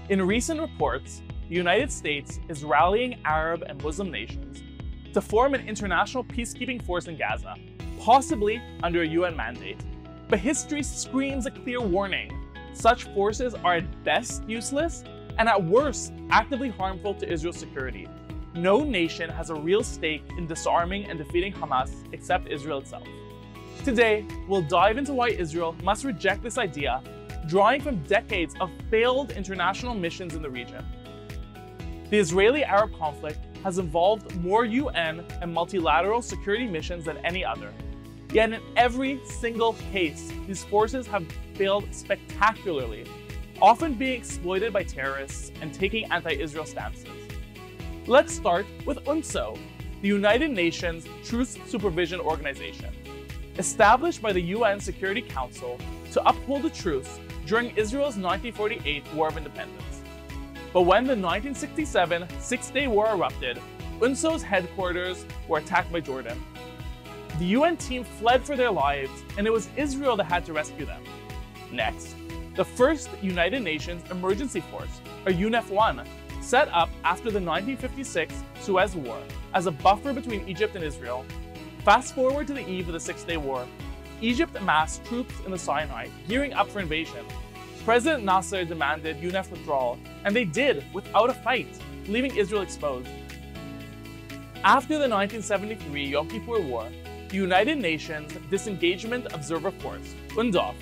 In recent reports, the United States is rallying Arab and Muslim nations to form an international peacekeeping force in Gaza, possibly under a UN mandate. But history screams a clear warning. Such forces are at best useless and at worst actively harmful to Israel's security. No nation has a real stake in disarming and defeating Hamas except Israel itself. Today, we'll dive into why Israel must reject this idea, drawing from decades of failed international missions in the region. The Israeli-Arab conflict has involved more UN and multilateral security missions than any other. Yet in every single case, these forces have failed spectacularly, often being exploited by terrorists and taking anti-Israel stances. Let's start with UNSO, the United Nations Truce Supervision Organization. Established by the UN Security Council to uphold the truce during Israel's 1948 War of Independence. But when the 1967 Six-Day War erupted, UNSO's headquarters were attacked by Jordan. The UN team fled for their lives, and it was Israel that had to rescue them. Next, the first United Nations Emergency Force, or UNEF-1, set up after the 1956 Suez War as a buffer between Egypt and Israel. Fast forward to the eve of the Six-Day War. Egypt amassed troops in the Sinai, gearing up for invasion. President Nasser demanded UNEF withdrawal, and they did without a fight, leaving Israel exposed. After the 1973 Yom Kippur War, the United Nations Disengagement Observer Force, UNDOF,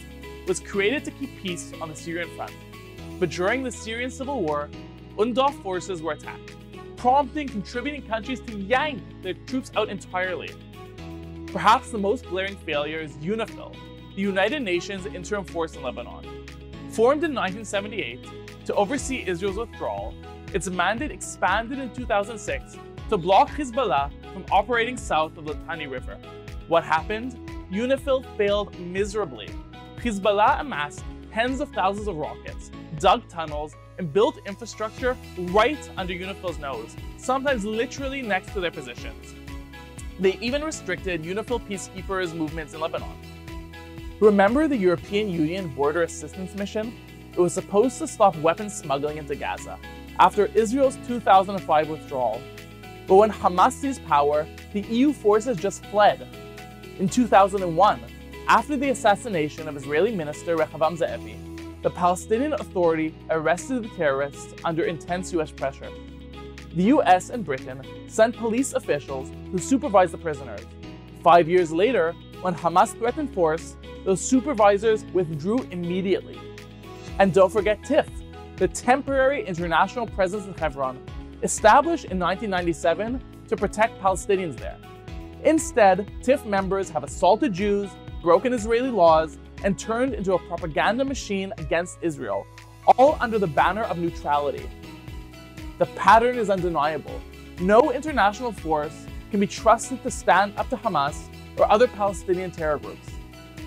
was created to keep peace on the Syrian front. But during the Syrian civil war, UNDOF forces were attacked, prompting contributing countries to yank their troops out entirely. Perhaps the most glaring failure is UNIFIL, the United Nations Interim Force in Lebanon. Formed in 1978 to oversee Israel's withdrawal, its mandate expanded in 2006 to block Hezbollah from operating south of the Litani River. What happened? UNIFIL failed miserably. Hezbollah amassed tens of thousands of rockets, dug tunnels, and built infrastructure right under UNIFIL's nose, sometimes literally next to their positions. They even restricted UNIFIL peacekeepers' movements in Lebanon. Remember the European Union Border Assistance Mission? It was supposed to stop weapons smuggling into Gaza after Israel's 2005 withdrawal. But when Hamas seized power, the EU forces just fled. In 2001, after the assassination of Israeli Minister Rehavam Ze'evi, the Palestinian Authority arrested the terrorists under intense US pressure. The US and Britain sent police officials who supervised the prisoners. 5 years later, when Hamas threatened force, those supervisors withdrew immediately. And don't forget TIF, the Temporary International Presence in Hebron, established in 1997 to protect Palestinians there. Instead, TIF members have assaulted Jews, broken Israeli laws, and turned into a propaganda machine against Israel, all under the banner of neutrality. The pattern is undeniable. No international force can be trusted to stand up to Hamas or other Palestinian terror groups.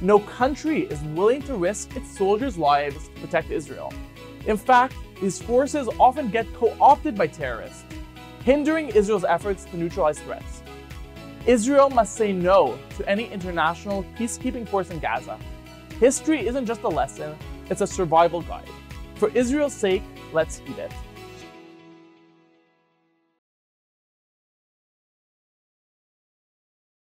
No country is willing to risk its soldiers' lives to protect Israel. In fact, these forces often get co-opted by terrorists, hindering Israel's efforts to neutralize threats. Israel must say no to any international peacekeeping force in Gaza. History isn't just a lesson, it's a survival guide. For Israel's sake, let's heed it.